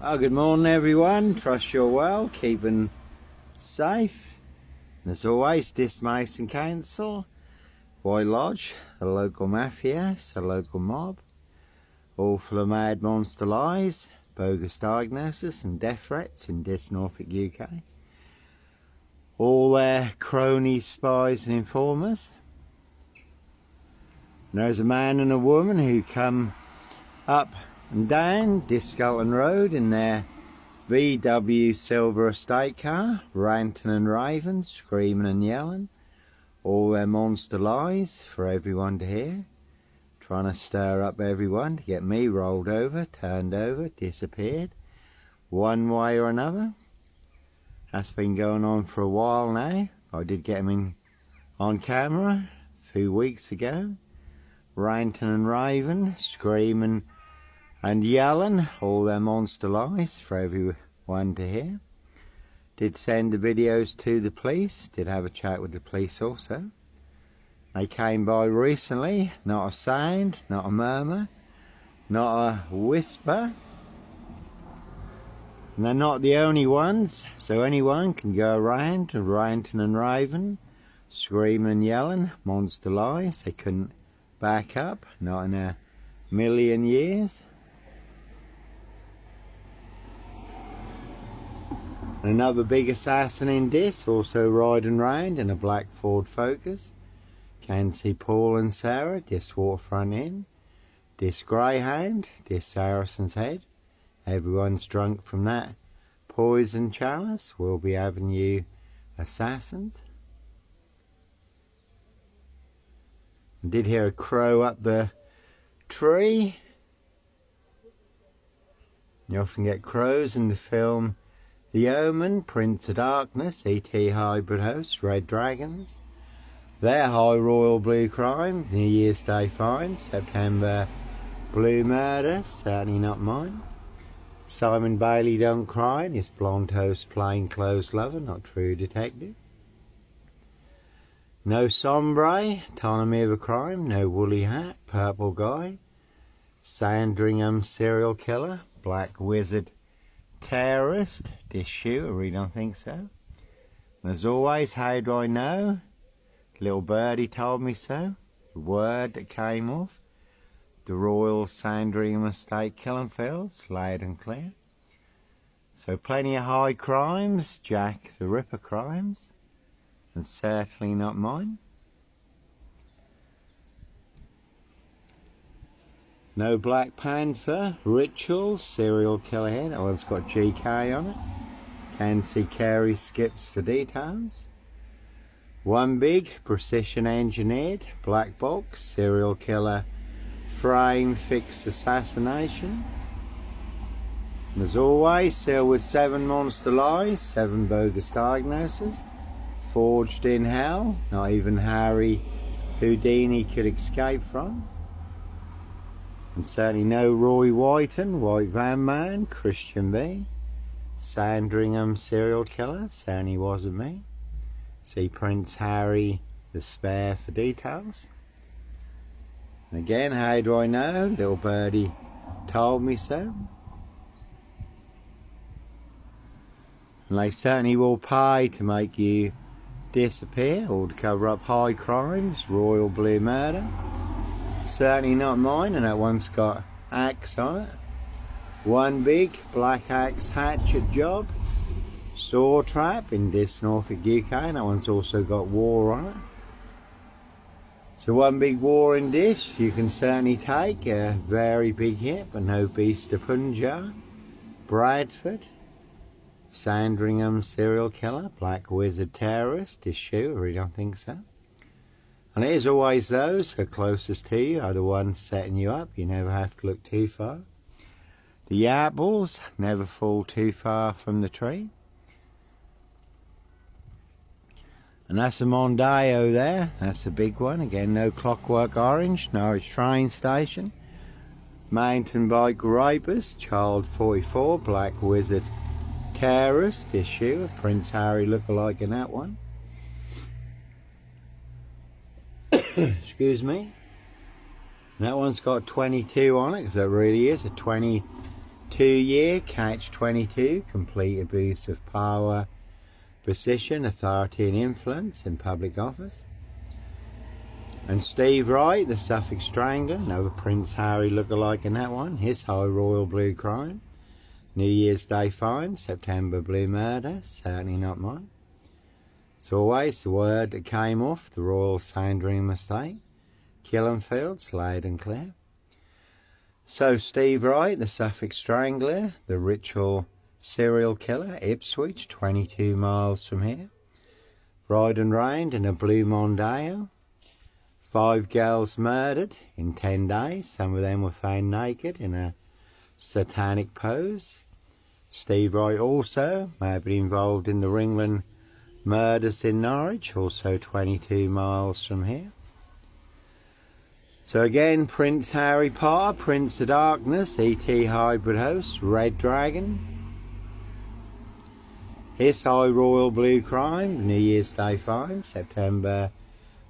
Oh, good morning everyone, trust you're well, keeping safe. And as always, this Mason Council, White Lodge, the local mafias, the local mob, all full of mad monster lies, bogus diagnosis and death threats in this Norfolk UK. All their cronies, spies and informers. And there's a man and a woman who come up and down this Scotland Road in their VW silver estate car, ranting and raving, screaming and yelling, all their monster lies for everyone to hear, trying to stir up everyone to get me rolled over, turned over, disappeared, one way or another. That's been going on for a while now. I did get him on camera a few weeks ago, ranting and raving, screaming and yelling all their monster lies for everyone to hear. Did send the videos to the police, did have a chat with the police also. They came by recently, not a sound, not a murmur, not a whisper. And they're not the only ones, so anyone can go around ranting and raving, screaming and yelling monster lies they couldn't back up, not in a million years. Another big assassin in this, also riding round in a black Ford Focus. Can see Paul and Sarah, this Waterfront Inn, this Greyhound, this Saracen's Head. Everyone's drunk from that poison chalice. We'll be having you assassins. I did hear a crow up the tree. You often get crows in the film The Omen, Prince of Darkness, E.T. hybrid hosts, Red Dragons. Their high royal blue crime, New Year's Day fine, September blue murder, certainly not mine. Simon Bailey don't cry, his blonde host plain clothes lover, not true detective. No sombre, autonomy of a crime, no woolly hat, purple guy. Sandringham serial killer, black wizard terrorist, this shoe, I really don't think so. And as always, how do I know? Little birdie told me so. The word that came off the Royal Sandringham Estate killing fields, loud and clear. So plenty of high crimes, Jack the Ripper crimes, and certainly not mine. No Black Panther, rituals, serial killer here, that one's got GK on it. Can see Carey skips for details. One big, precision engineered, black box, serial killer, frame fixed assassination. And as always, sealed with 7 monster lies, 7 bogus diagnoses, forged in hell, not even Harry Houdini could escape from. And certainly no Roy Whiten, White Van Man, Christian B. Sandringham serial killer, certainly wasn't me. See Prince Harry the Spare for details. And again, how do I know? Little birdie told me so. And they certainly will pay to make you disappear or to cover up high crimes, royal blue murder. Certainly not mine, and that one's got axe on it. One big black axe hatchet job. Saw trap in this Norfolk UK, and that one's also got war on it. So one big war in this, you can certainly take a very big hit, but no beast of Punjab. Bradford, Sandringham serial killer, black wizard terrorist, this shoe, I really don't think so. And it is always those who are closest to you are the ones setting you up. You never have to look too far. The apples never fall too far from the tree. And that's a Mondeo there. That's a big one. Again, no Clockwork Orange, Norwich train station. Mountain bike rapist, child 44, black wizard terrorist issue. Prince Harry lookalike in that one. Excuse me. That one's got 22 on it, because that really is a 22 2-year catch-22, complete abuse of power, position, authority and influence in public office. And Steve Wright, the Suffolk Strangler, another Prince Harry lookalike in that one, his high royal blue crime. New Year's Day fine, September blue murder, certainly not mine. As always, the word that came off the Royal Sandringham estate, Killenfields, laid and clear. So Steve Wright, the Suffolk Strangler, the ritual serial killer, Ipswich, 22 miles from here. Ride and reigned in a blue Mondeo. 5 girls murdered in 10 days. Some of them were found naked in a satanic pose. Steve Wright also may have been involved in the Ringland murders in Norwich, also 22 miles from here. So again, Prince Harry Potter, Prince of Darkness, E.T. hybrid host, Red Dragon. His high royal blue crime, New Year's Day fine, September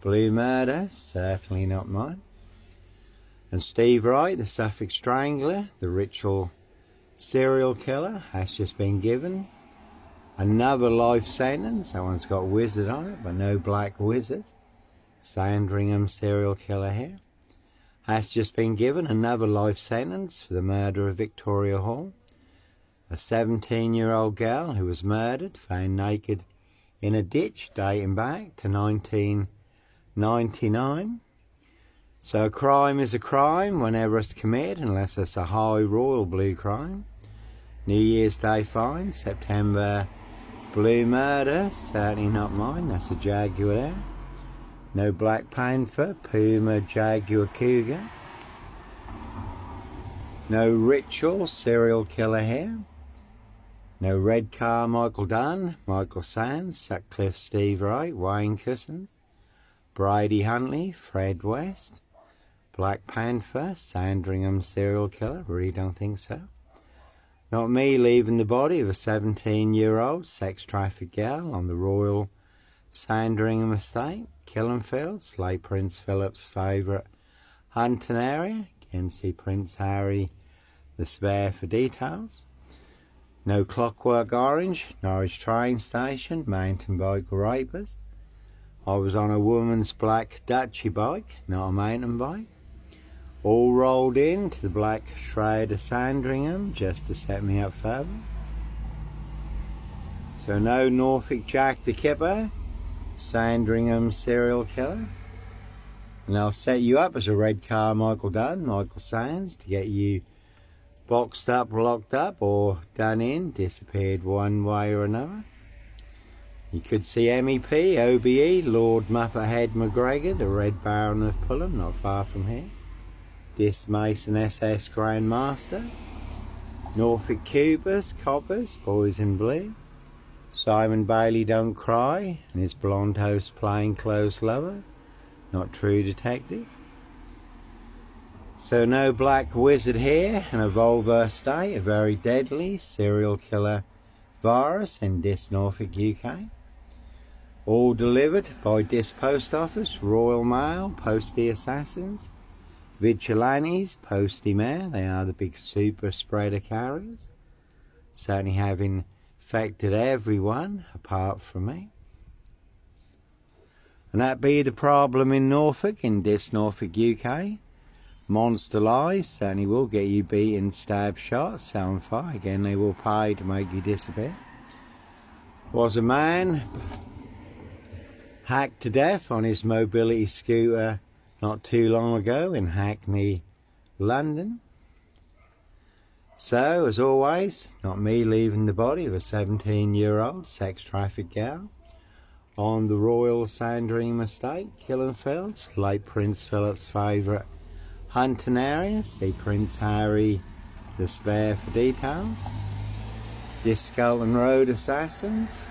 blue murder, certainly not mine. And Steve Wright, the Suffolk Strangler, the ritual serial killer, has just been given another life sentence. That one's got wizard on it, but no black wizard. Sandringham serial killer here. Has just been given another life sentence for the murder of Victoria Hall. A 17-year-old girl who was murdered, found naked in a ditch dating back to 1999. So a crime is a crime whenever it's committed, unless it's a high royal blue crime. New Year's Day fine, September blue murder, certainly not mine, that's a Jaguar there. No Black Panther, Puma, Jaguar, Cougar. No ritual serial killer here. No red car, Michael Dunn, Michael Sands, Sutcliffe, Steve Wright, Wayne Cousins, Brady Huntley, Fred West, Black Panther, Sandringham serial killer, really don't think so. Not me leaving the body of a 17-year-old sex trafficked girl on the Royal Sandringham estate, Killenfields, late Prince Philip's favourite hunting area. Again, see Prince Harry, the spare for details. No Clockwork Orange, Norwich train station, mountain bike rapist. I was on a woman's black Dutchy bike, not a mountain bike. All rolled into the black shroud of Sandringham just to set me up further. So no Norfolk Jack the Kipper, Sandringham serial killer. And I'll set you up as a red car Michael Dunn, Michael Sands, to get you boxed up, locked up, or done in, disappeared one way or another. You could see MEP, OBE, Lord Muppet McGregor, the Red Baron of Pullham, not far from here. Dis Mason SS Grand Master. Norfolk Coopers, Boys in Blue. Simon Bailey Don't Cry, and his blonde host plainclothes lover, not true detective. So no black wizard here, and a Volvo estate, a very deadly serial killer virus in Dis Norfolk, UK. All delivered by Dis Post Office, Royal Mail, Postie Assassins, Vigilantes, Postie Mare, they are the big super spreader carriers. Certainly have infected everyone apart from me. And that be the problem in Norfolk, in Dis Norfolk, UK. Monster lies certainly will get you beaten, stabbed, shot, set on fire. Again, they will pay to make you disappear. Was a man hacked to death on his mobility scooter not too long ago in Hackney, London. So, as always, not me leaving the body of a 17-year-old sex trafficked girl on the Royal Sandringham estate, Killenfields, late Prince Philip's favourite hunting area. See Prince Harry, the spare for details. Disculton Road Assassins.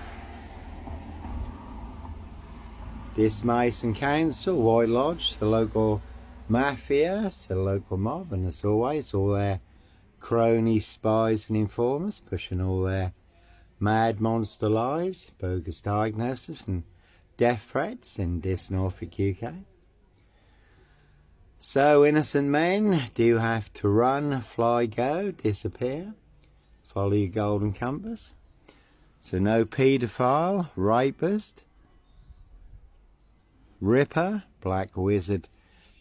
Dis Mason Council, White Lodge, the local mafia, the local mob, and as always, all their cronies, spies and informers pushing all their mad monster lies, bogus diagnosis and death threats in Dis Norfolk, UK. So innocent men do have to run, fly, go, disappear. Follow your golden compass. So no paedophile, rapist, ripper, black wizard,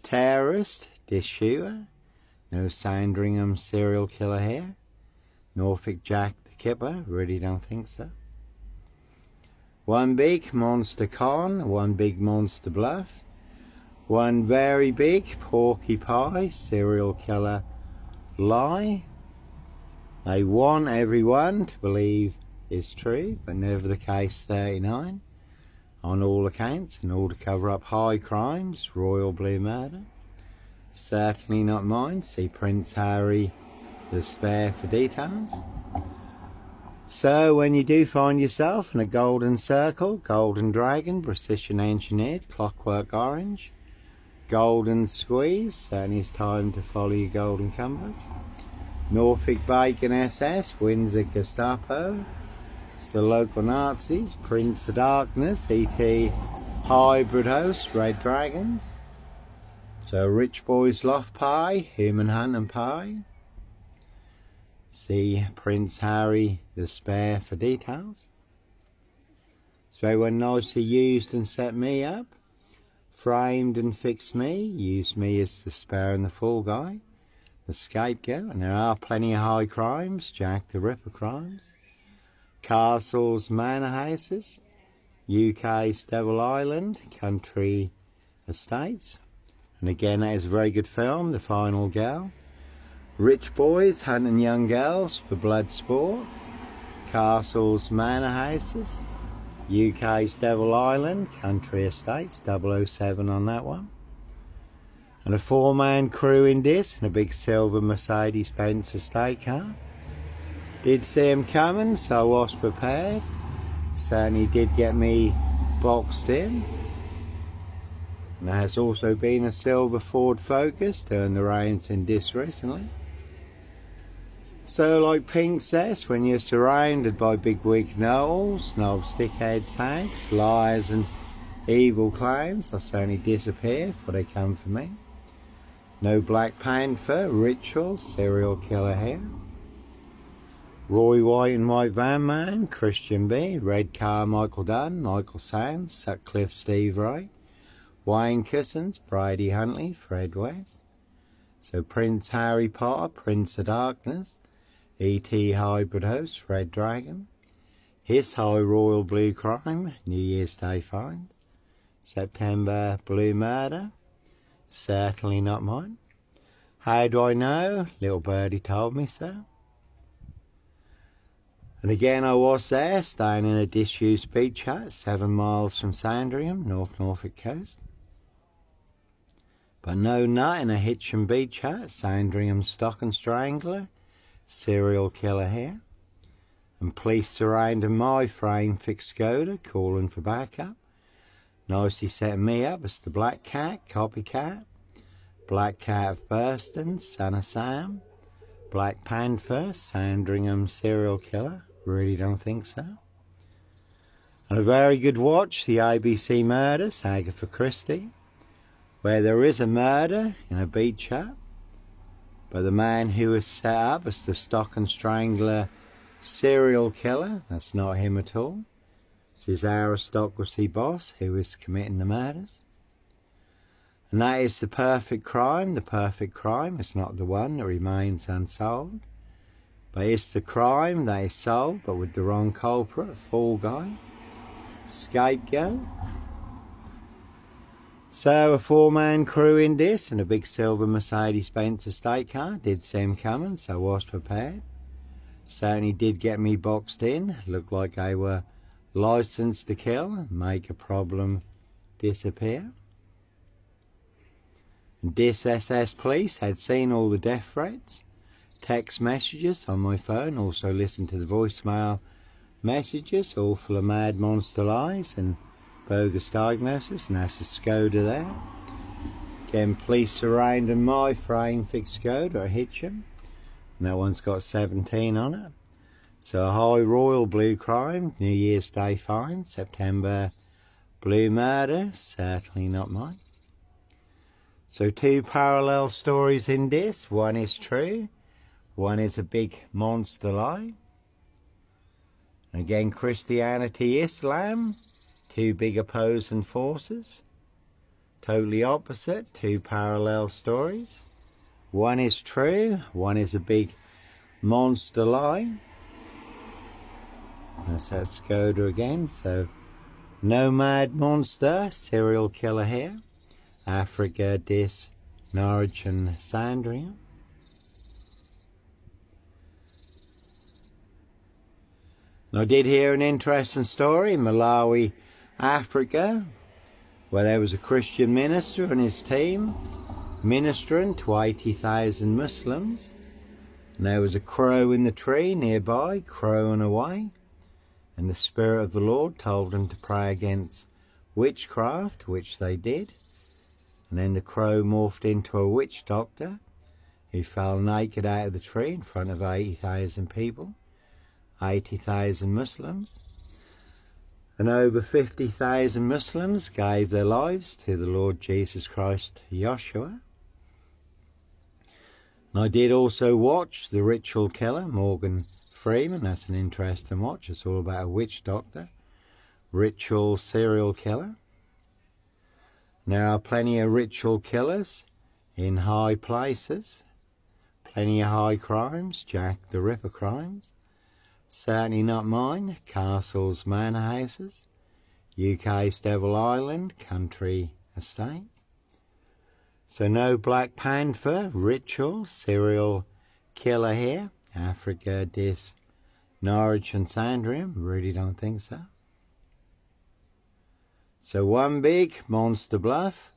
terrorist, dish shooter. No Sandringham serial killer here. Norfolk Jack the Kipper, really don't think so. One big monster con, one big monster bluff. One very big porky pie serial killer lie. They want everyone to believe is true, but never the case 39. On all accounts, in order to cover up high crimes, royal blue murder. Certainly not mine. See Prince Harry the Spare for details. So when you do find yourself in a golden circle, golden dragon, precision engineered, clockwork orange, golden squeeze, certainly it's time to follow your golden compass. Norfolk Bacon SS, Windsor Gestapo, it's the local Nazis, Prince of Darkness, ET Hybrid Host, Red Dragons. So Rich Boys Loft Pie, Human Hunt and Pie. See Prince Harry the Spare for details. It's very well nicely used and set me up. Framed and fixed me, used me as the spare and the fall guy, the scapegoat, and there are plenty of high crimes, Jack the Ripper crimes, castles, manor houses, UK's Devil Island, country estates, and again that is a very good film, The Final Girl, rich boys hunting young girls for blood sport, castles, manor houses, UK's Devil Island, country estates, 007 on that one. And a 4-man crew in this, and a big silver Mercedes-Benz estate car. Did see him coming, so I was prepared. Certainly did get me boxed in. And there has also been a silver Ford Focus, turned the reins in this recently. So like Pink says, when you're surrounded by bigwig gnolls, knob stickheads, hags, liars and evil clowns, I certainly disappear before they come for me. No Black Panther, ritual, serial killer here. Roy White and White Van Man, Christian B, Red Car Michael Dunn, Michael Sands, Sutcliffe Steve Wright, Wayne Cousins, Brady Huntley, Fred West. So Prince Harry Potter, Prince of Darkness, E.T. Hybrid Host, Red Dragon, His High Royal Blue Crime, New Year's Day Find, September Blue Murder, certainly not mine. How do I know? Little birdie told me so. And again I was there, staying in a disused beach hut 7 miles from Sandringham, North Norfolk coast. But no nut in a Hitchin beach hut, Sandringham Stock and Strangler, serial killer here. And police surrounding my frame fixed Skoda, calling for backup. Nicely setting me up as the Black Cat, copycat. Black Cat of Burston, Son of Sam. Black Panther, Sandringham serial killer, really don't think so. And a very good watch, the ABC Murders, Agatha Christie, where there is a murder in a beach hut, but the man who was set up as the Stock and Strangler serial killer, that's not him at all. It's his aristocracy boss who is committing the murders. And that is the perfect crime. The perfect crime is not the one that remains unsolved, but it's the crime that is solved but with the wrong culprit, fall guy, scapegoat. So a 4-man crew in this, and a big silver Mercedes-Benz estate car. Did see him coming, so I was prepared. Certainly did get me boxed in. Looked like they were licensed to kill, make a problem disappear. And this SS police had seen all the death threats, text messages on my phone, also listened to the voicemail messages, all full of mad monster lies and bogus diagnosis, and that's a Skoda there. Again, police surrounding my frame fixed Skoda, a Hitchin, and that one's got 17 on it. So a high royal blue crime, New Year's Day find, September blue murder, certainly not mine. So two parallel stories in this. One is true. One is a big monster lie. Again, Christianity, Islam, two big opposing forces. Totally opposite, two parallel stories. One is true, one is a big monster lie. That's that Skoda again. So, nomad monster, serial killer here. Africa, Dis, Norwich and Sandringham. I did hear an interesting story in Malawi, Africa, where there was a Christian minister and his team ministering to 80,000 Muslims. And there was a crow in the tree nearby, crowing away. And the Spirit of the Lord told them to pray against witchcraft, which they did. And then the crow morphed into a witch doctor who fell naked out of the tree in front of 80,000 people, 80,000 Muslims. And over 50,000 Muslims gave their lives to the Lord Jesus Christ, Yeshua. And I did also watch The Ritual Killer, Morgan Freeman. That's an interesting watch. It's all about a witch doctor, ritual serial killer. There are plenty of ritual killers in high places, plenty of high crimes, Jack the Ripper crimes. Certainly not mine, castles, manor houses, UK's Devil Island, country estate. So no Black Panther, ritual, serial killer here, Africa, Dis, Norwich and Sandringham, really don't think so. So one big monster bluff,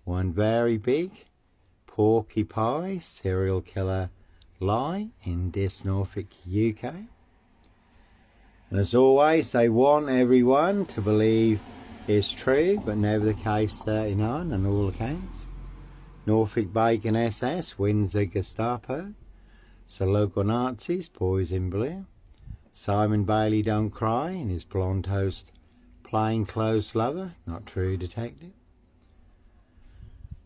one very big porky pie serial killer lie in Dis, Norfolk, UK. And as always, they want everyone to believe it's true, but never the case 39 on all accounts. Norfolk Bacon SS wins the Gestapo. So local Nazis, boys in blue. Simon Bailey don't cry in his blonde toast. Plainclothes lover, not true detective.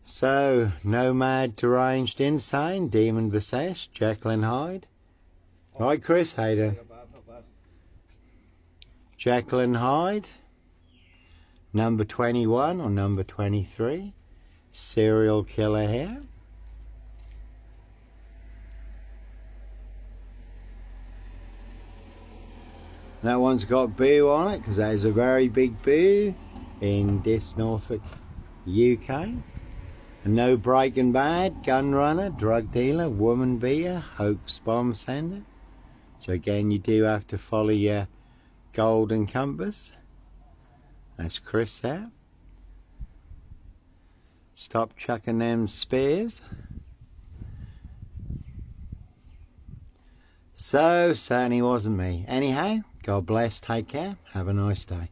So, nomad, deranged, insane, demon possessed, Jekyll and Hyde. Right, Chris, how you doing? Jekyll and Hyde, number 21 or number 23, serial killer here. That one's got boo on it because that is a very big boo in Dis, Norfolk, UK. And no Breaking Bad, gun runner, drug dealer, woman beater, hoax bomb sender. So again, you do have to follow your golden compass. That's Chris there. Stop chucking them spears. So, certainly wasn't me. Anyhow, God bless, take care, have a nice day.